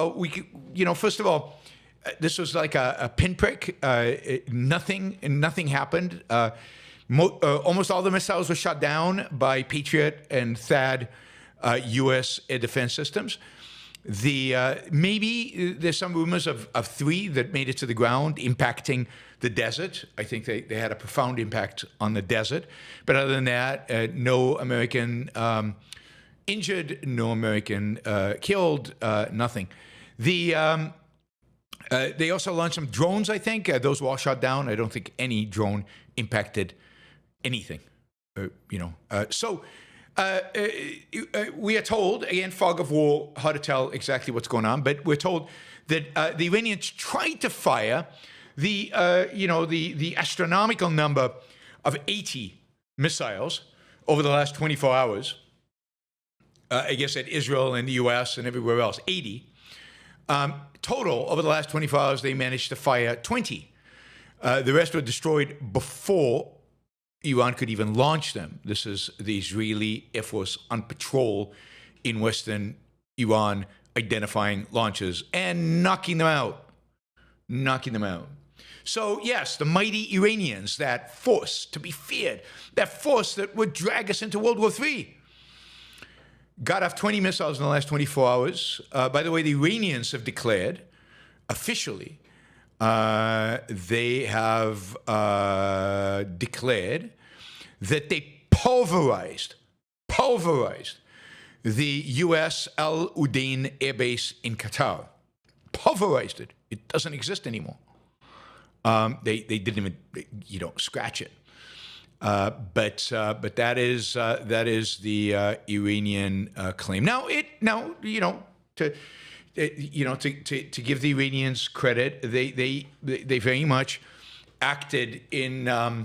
Well, first of all, this was like a pinprick. Nothing happened. Almost all the missiles were shot down by Patriot and THAAD U.S. air defense systems. Maybe there's some rumors of 3 that made it to the ground, impacting the desert. I think they had a profound impact on the desert. But other than that, no American injured, no American killed, nothing. They also launched some drones, I think. Those were all shot down. I don't think any drone impacted anything. We are told, again, fog of war, hard to tell exactly what's going on, but we're told that the Iranians tried to fire the astronomical number of 80 missiles over the last 24 hours. I guess at Israel and the U.S. and everywhere else, 80. Total, over the last 24 hours, they managed to fire 20. The rest were destroyed before Iran could even launch them. This is the Israeli Air Force on patrol in western Iran, identifying launches and knocking them out. So yes, the mighty Iranians, that force to be feared, that force that would drag us into World War III, got off 20 missiles in the last 24 hours. By the way, the Iranians have declared officially, they have declared that they pulverized the U.S. Al Udeid Air Base in Qatar. Pulverized it. It doesn't exist anymore. They didn't even, scratch it. But that is the Iranian claim. Now, to give the Iranians credit, they very much acted in the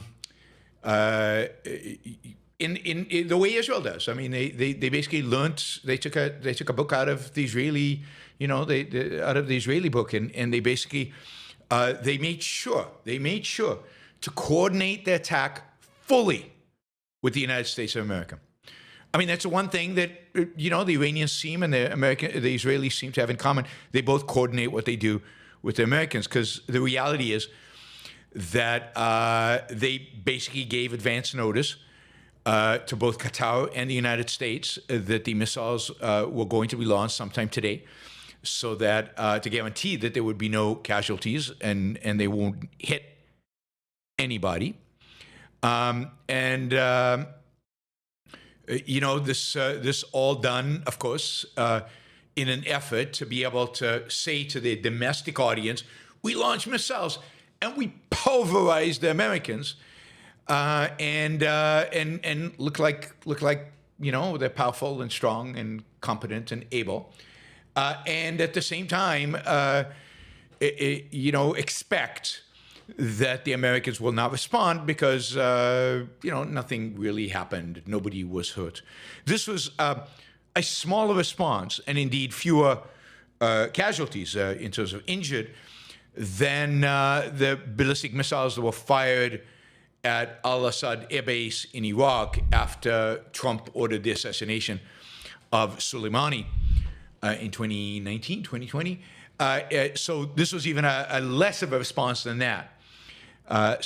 way Israel does. I mean, they basically learned. They took a book out of the Israeli, out of the Israeli book, and they basically they made sure to coordinate the attack fully with the United States of America. I mean, that's the one thing that, the Iranians seem and the Israelis seem to have in common. They both coordinate what they do with the Americans, because the reality is that they basically gave advance notice to both Qatar and the United States that the missiles were going to be launched sometime today, so that to guarantee that there would be no casualties and they won't hit anybody. This all done, of course, in an effort to be able to say to the domestic audience, we launched missiles and we pulverized the Americans, and look like they're powerful and strong and competent and able, and at the same time, expect that the Americans will not respond because, nothing really happened. Nobody was hurt. This was a smaller response, and indeed fewer casualties in terms of injured than the ballistic missiles that were fired at Al-Assad Air Base in Iraq after Trump ordered the assassination of Soleimani in 2019, 2020. So this was even a less of a response than that. There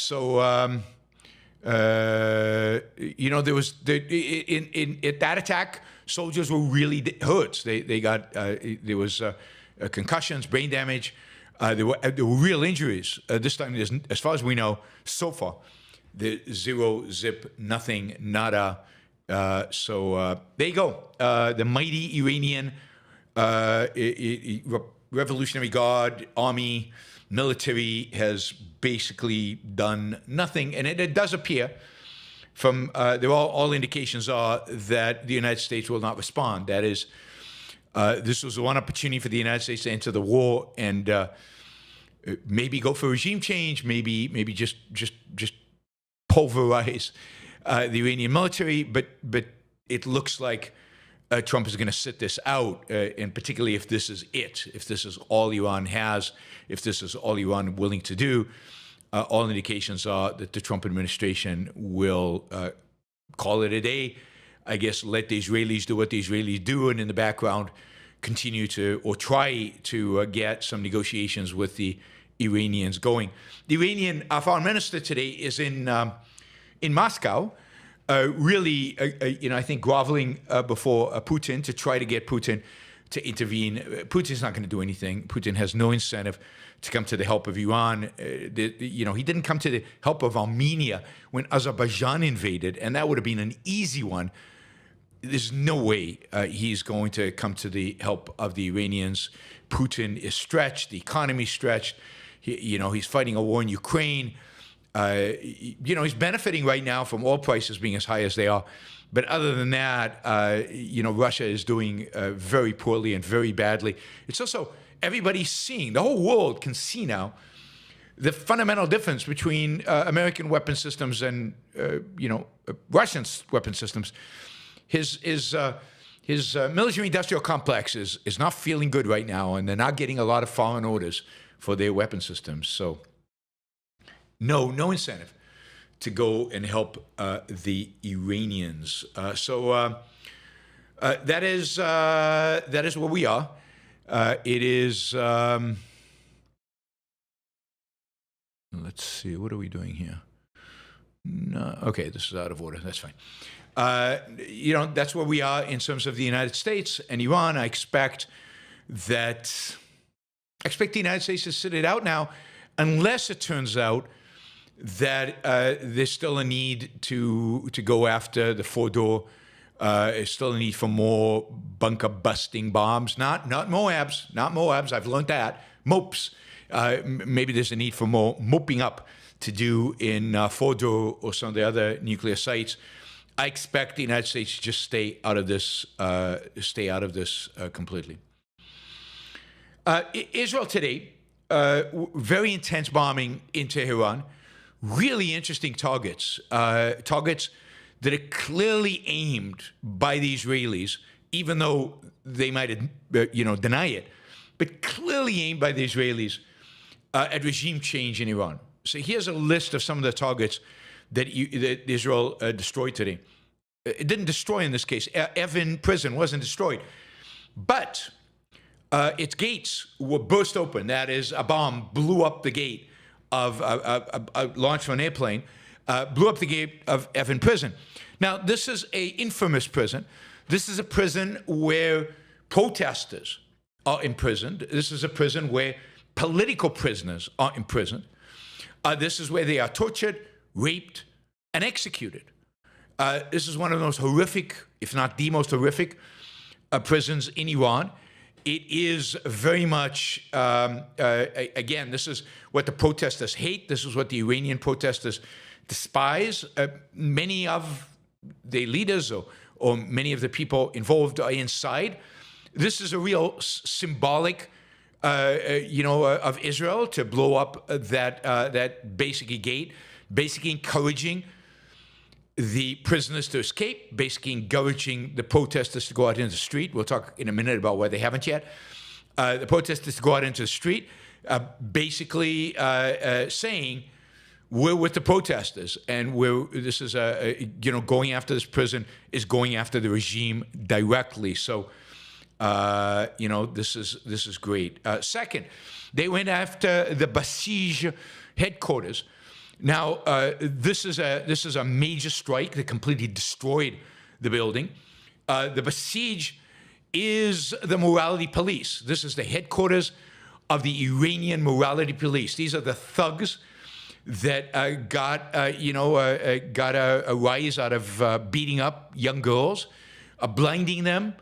was at that attack, soldiers were really hurt. They got there was concussions, brain damage. There were real injuries. This time, as far as we know, so far, there's zero, zip, nothing, nada. So there you go. The mighty Iranian Revolutionary Guard, army, military has basically done nothing, and it does appear from all indications are that the United States will not respond. That is, this was one opportunity for the United States to enter the war and maybe go for regime change, maybe just pulverize the Iranian military, but it looks like Trump is going to sit this out, and particularly if this is if this is all Iran has, if this is all Iran willing to do, all indications are that the Trump administration will call it a day. I guess let the Israelis do what the Israelis do, and in the background, continue to or try to get some negotiations with the Iranians going. The Iranian foreign minister today is in Moscow, really, I think groveling before Putin to try to get Putin to intervene. Putin's not going to do anything. Putin has no incentive to come to the help of Iran. He didn't come to the help of Armenia when Azerbaijan invaded, and that would have been an easy one. There's no way he's going to come to the help of the Iranians. Putin is stretched. The economy's stretched. He's fighting a war in Ukraine. He's benefiting right now from oil prices being as high as they are. But other than that, Russia is doing very poorly and very badly. It's also, everybody's seeing, the whole world can see now, the fundamental difference between American weapon systems and, Russian weapon systems. His military-industrial complex is not feeling good right now, and they're not getting a lot of foreign orders for their weapon systems. So no incentive to go and help the Iranians. That is where we are. It is. Let's see. What are we doing here? No. Okay, this is out of order. That's fine. That's where we are in terms of the United States and Iran. I expect the United States to sit it out now, unless it turns out that there's still a need to go after the four-door. There's still a need for more bunker-busting bombs. Not Moabs. I've learned that. Mopes. Maybe there's a need for more moping up to do in Fordo or some of the other nuclear sites. I expect the United States to just stay out of this completely. Israel today, very intense bombing in Tehran. Really interesting targets that are clearly aimed by the Israelis, even though they might, deny it, but clearly aimed by the Israelis at regime change in Iran. So here's a list of some of the targets that Israel destroyed today. It didn't destroy in this case. Evin prison wasn't destroyed, but its gates were burst open. That is, a bomb blew up the gate of launched from an airplane, blew up the gate of Evin prison. Now, this is an infamous prison. This is a prison where protesters are imprisoned. This is a prison where political prisoners are imprisoned. This is where they are tortured, raped, and executed. This is one of the most horrific, if not the most horrific, prisons in Iran. It is very much, again, this is what the protesters hate. This is what the Iranian protesters despise. Many of the leaders or many of the people involved are inside. This is a real symbolic, of Israel to blow up that basically gate, basically encouraging the prisoners to escape, basically encouraging the protesters to go out into the street. We'll talk in a minute about why they haven't yet. The protesters to go out into the street, basically saying, we're with the protesters, and this is going after this prison is going after the regime directly. So, this is great. Second, they went after the Basij headquarters. Now, this is a major strike that completely destroyed the building. The Basij is the morality police. This is the headquarters of the Iranian morality police. These are the thugs that got a rise out of beating up young girls, blinding them,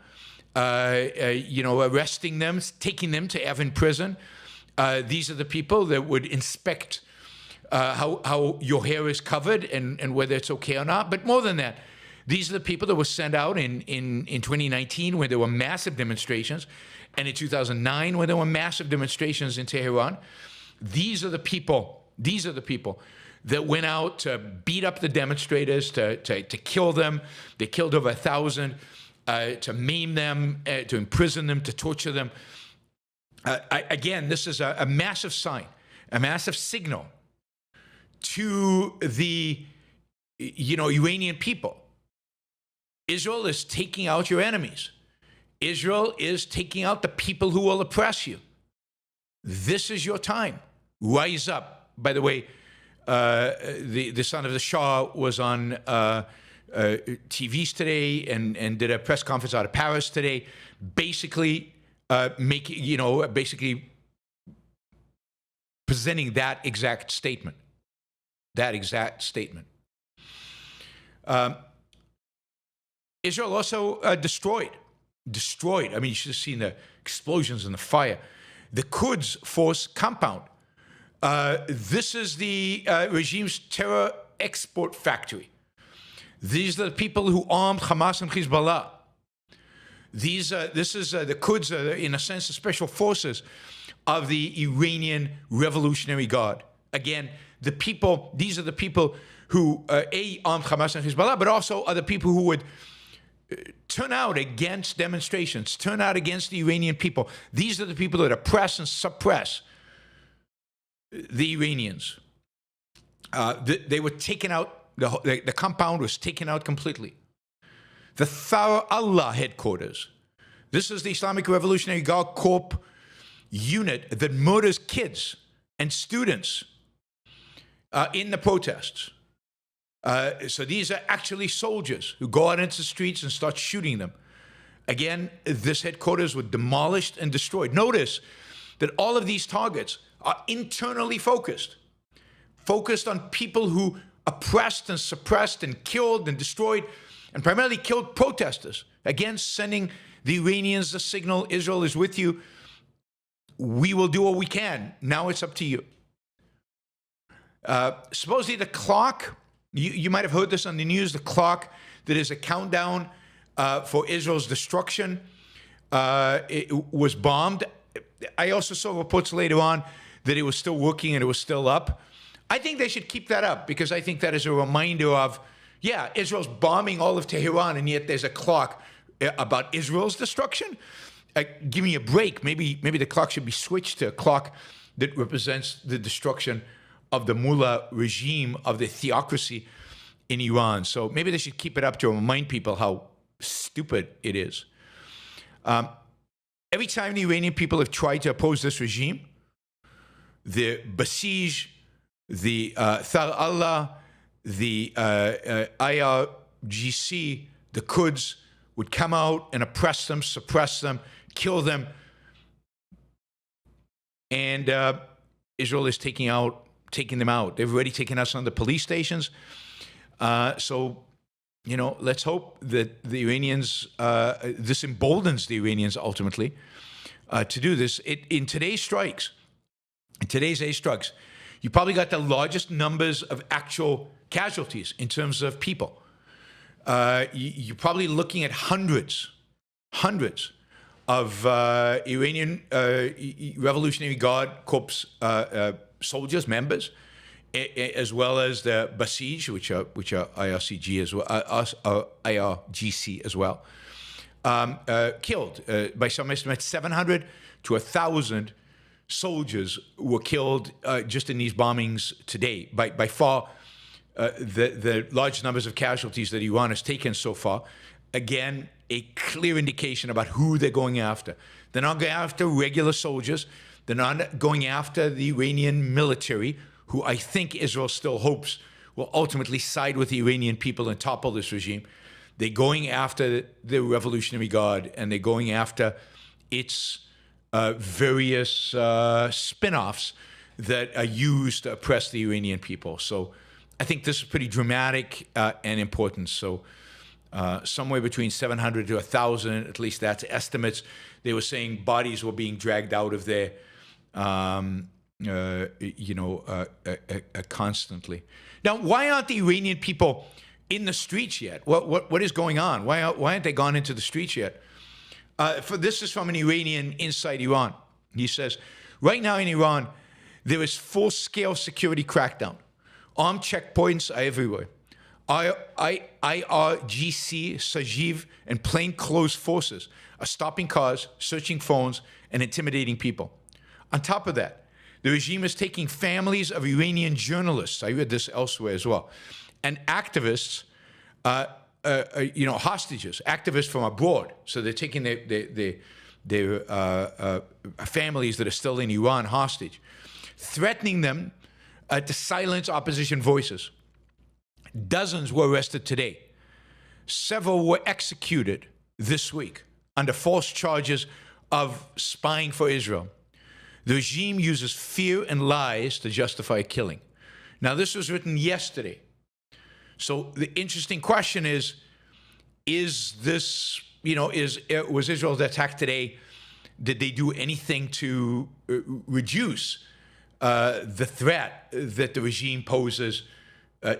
arresting them, taking them to Evin prison. These are the people that would inspect how your hair is covered and whether it's okay or not. But more than that, these are the people that were sent out in 2019 when there were massive demonstrations, and in 2009 when there were massive demonstrations in Tehran. These are the people that went out to beat up the demonstrators, to kill them. They killed over 1,000, to maim them, to imprison them, to torture them. Again, this is a massive sign, a massive signal to the Iranian people. Israel is taking out your enemies. Israel is taking out the people who will oppress you. This is your time. Rise up. By the way, the son of the Shah was on TVs today and did a press conference out of Paris today, basically basically presenting that exact statement. Israel also destroyed. I mean, you should have seen the explosions and the fire. The Quds Force compound. This is the regime's terror export factory. These are the people who armed Hamas and Hezbollah. This is the Quds, in a sense, the special forces of the Iranian Revolutionary Guard. Again, these are the people who, armed Hamas and Hezbollah, but also are the people who would turn out against demonstrations, turn out against the Iranian people. These are the people that oppress and suppress the Iranians. They were taken out, the compound was taken out completely. The Thar Allah headquarters. This is the Islamic Revolutionary Guard Corps unit that murders kids and students in the protests. So these are actually soldiers who go out into the streets and start shooting them. Again, this headquarters were demolished and destroyed. Notice that all of these targets are internally focused on people who oppressed and suppressed and killed and destroyed and primarily killed protesters. Again, sending the Iranians the signal, Israel is with you. We will do what we can. Now it's up to you. Supposedly the clock, you might have heard this on the news, the clock that is a countdown for Israel's destruction, it was bombed. I also saw reports later on that it was still working and it was still up. I think they should keep that up because I think that is a reminder of, Israel's bombing all of Tehran and yet there's a clock about Israel's destruction. Give me a break. Maybe the clock should be switched to a clock that represents the destruction of the mullah regime, of the theocracy in Iran. So maybe they should keep it up to remind people how stupid it is. Every time the Iranian people have tried to oppose this regime, the Basij, the Thar Allah, the IRGC, the Quds would come out and oppress them, suppress them, kill them. And Israel is taking them out. They've already taken us on the police stations. So, let's hope that the Iranians, this emboldens the Iranians ultimately to do this. In today's airstrikes, you probably got the largest numbers of actual casualties in terms of people. You're probably looking at hundreds of Iranian Revolutionary Guard Corps soldiers, members, as well as the Basij, which are IRCG as well, IRGC as well, killed. By some estimates, 700 to 1,000 soldiers were killed just in these bombings today. By far, the large numbers of casualties that Iran has taken so far. Again, a clear indication about who they're going after. They're not going after regular soldiers. They're not going after the Iranian military, who I think Israel still hopes will ultimately side with the Iranian people and topple this regime. They're going after the Revolutionary Guard, and they're going after its various spin-offs that are used to oppress the Iranian people. So I think this is pretty dramatic and important. So somewhere between 700 to 1,000, at least that's estimates. They were saying bodies were being dragged out of there, constantly. Now, why aren't the Iranian people in the streets yet? What is going on? Why aren't they gone into the streets yet? This is from an Iranian inside Iran. He says, right now in Iran, there is full-scale security crackdown. Armed checkpoints are everywhere. IRGC, Sajiv, and plainclothes forces are stopping cars, searching phones, and intimidating people. On top of that, the regime is taking families of Iranian journalists, I read this elsewhere as well, and activists hostages, activists from abroad. So they're taking their families that are still in Iran hostage, threatening them to silence opposition voices. Dozens were arrested today. Several were executed this week under false charges of spying for Israel. The regime uses fear and lies to justify killing. Now, this was written yesterday. So the interesting question is this, was Israel's attack today, did they do anything to reduce the threat that the regime poses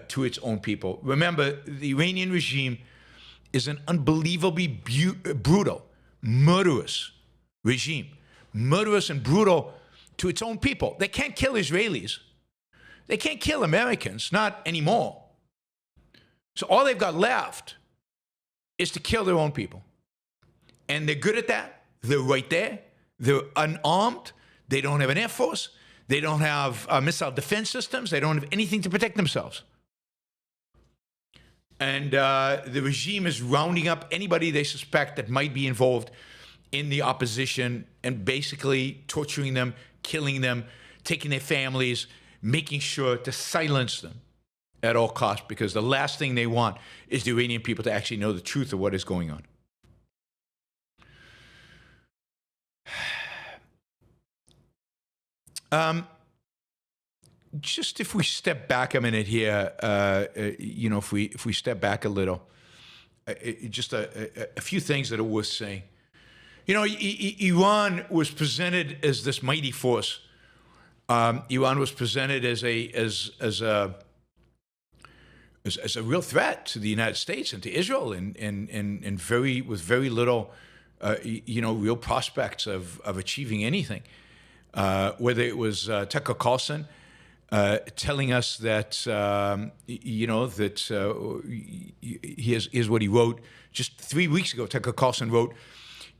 to its own people? Remember, the Iranian regime is an unbelievably brutal, murderous regime. Murderous and brutal to its own people. They can't kill Israelis. They can't kill Americans, not anymore. So all they've got left is to kill their own people. And they're good at that. They're right there. They're unarmed. They don't have an air force. They don't have missile defense systems. They don't have anything to protect themselves. And the regime is rounding up anybody they suspect that might be involved in the opposition and basically torturing them, killing them, taking their families, making sure to silence them at all costs, because the last thing they want is the Iranian people to actually know the truth of what is going on. Just if we step back a minute here, if we step back a little, just a few things that are worth saying. Iran was presented as this mighty force. Iran was presented as a real threat to the United States and to Israel, and with very little, real prospects of achieving anything. Whether it was Tucker Carlson telling us that, here's what he wrote just 3 weeks ago. Tucker Carlson wrote,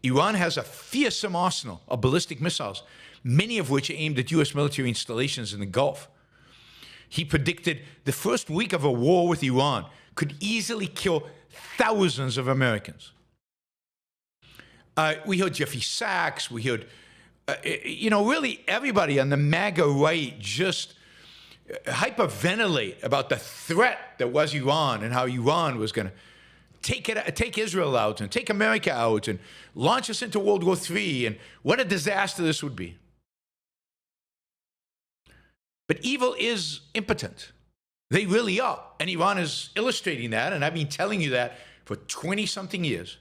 Iran has a fearsome arsenal of ballistic missiles, many of which are aimed at U.S. military installations in the Gulf. He predicted the first week of a war with Iran could easily kill thousands of Americans. We heard Jeffrey Sachs. We heard, really everybody on the MAGA right just hyperventilate about the threat that was Iran and how Iran was going to take Israel out and take America out and launch us into World War III, and what a disaster this would be. But evil is impotent. They really are. And Iran is illustrating that, and I've been telling you that for 20-something years.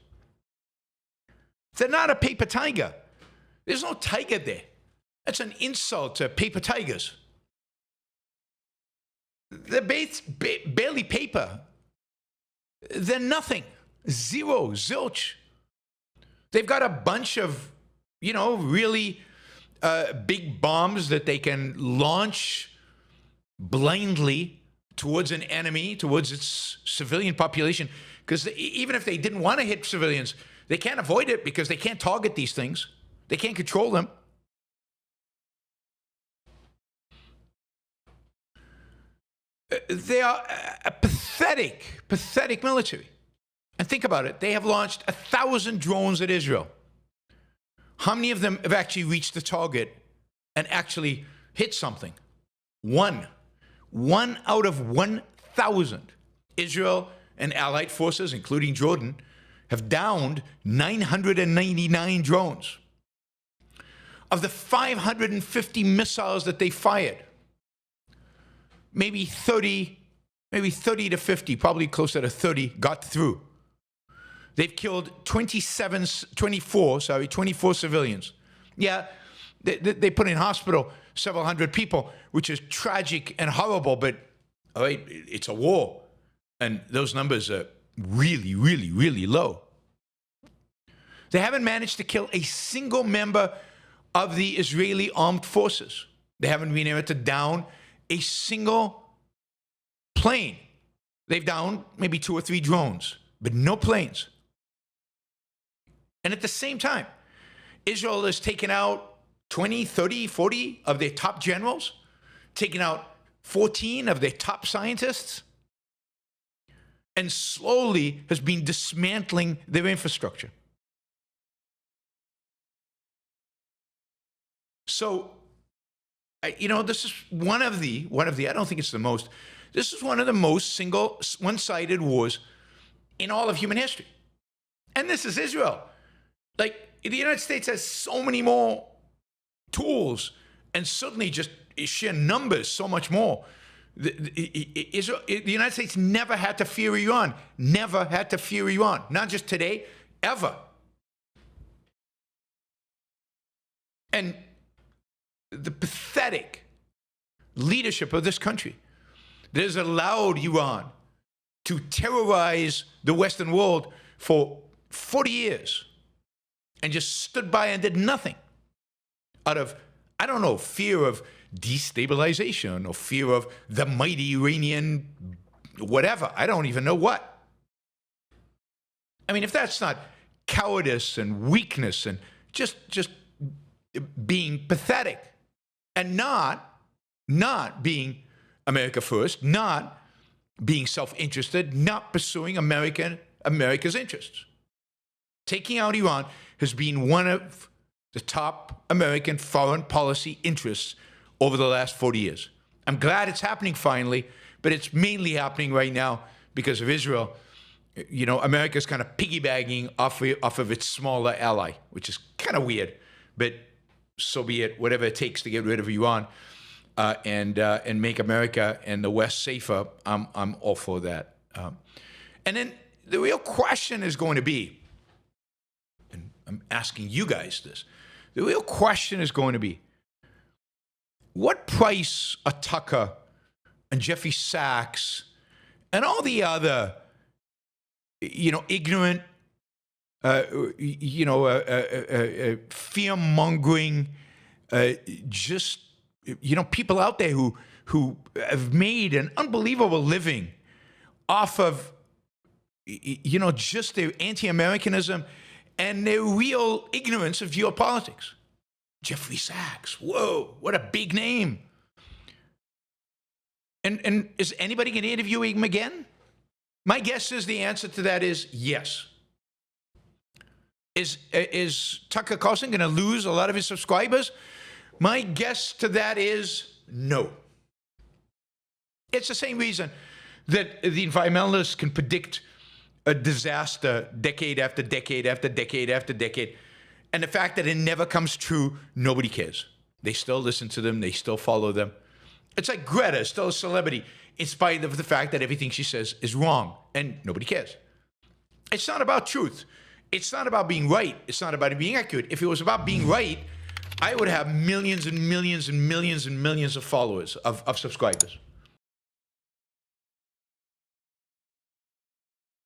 They're not a paper tiger. There's no tiger there. That's an insult to paper tigers. They're barely paper. They're nothing. Zero, zilch. They've got a bunch of, really big bombs that they can launch blindly towards an enemy, towards its civilian population. Because even if they didn't want to hit civilians, they can't avoid it because they can't target these things. They can't control them. They are a pathetic military. And think about it. They have launched 1,000 drones at Israel. How many of them have actually reached the target and actually hit something? One. One out of 1,000. Israel and allied forces, including Jordan, have downed 999 drones. Of the 550 missiles that they fired, maybe 30 to 50, probably closer to 30, got through. They've killed 24 civilians. Yeah, they put in hospital several hundred people, which is tragic and horrible, but all right, it's a war. And those numbers are really, really, really low. They haven't managed to kill a single member of the Israeli armed forces. They haven't been able to down a single plane. They've downed maybe 2 or 3 drones, but no planes. And at the same time, Israel has taken out 20, 30, 40 of their top generals, taken out 14 of their top scientists. and slowly has been dismantling their infrastructure. So, this is one of the, I don't think it's the most, this is one of the most one-sided wars in all of human history. And this is Israel. Like, the United States has so many more tools and certainly just sheer numbers, so much more. The United States never had to fear Iran. Never had to fear Iran. Not just today, ever. And the pathetic leadership of this country that has allowed Iran to terrorize the Western world for 40 years and just stood by and did nothing out of, I don't know, fear of destabilization or fear of the mighty Iranian whatever. I don't even know what. I mean, if that's not cowardice and weakness and just being pathetic and not being America first, not being self-interested, not pursuing America's interests. Taking out Iran has been one of the top American foreign policy interests over the last 40 years. I'm glad it's happening finally, but it's mainly happening right now because of Israel. America's kind of piggybacking off of its smaller ally, which is kind of weird, but so be it. Whatever it takes to get rid of Iran and make America and the West safer, I'm all for that. And then the real question is going to be, and I'm asking you guys this, the real question is going to be, what price are Tucker and Jeffrey Sachs and all the other, ignorant, fear-mongering, people out there who have made an unbelievable living off of, just their anti-Americanism and their real ignorance of geopolitics. Jeffrey Sachs, whoa, what a big name. And is anybody going to interview him again? My guess is the answer to that is yes. Is Tucker Carlson going to lose a lot of his subscribers? My guess to that is no. It's the same reason that the environmentalists can predict a disaster decade after decade after decade after decade. And the fact that it never comes true, nobody cares. They still listen to them. They still follow them. It's like Greta is still a celebrity in spite of the fact that everything she says is wrong, and nobody cares. It's not about truth. It's not about being right. It's not about being accurate. If it was about being right, I would have millions and millions and millions and millions of followers, of subscribers.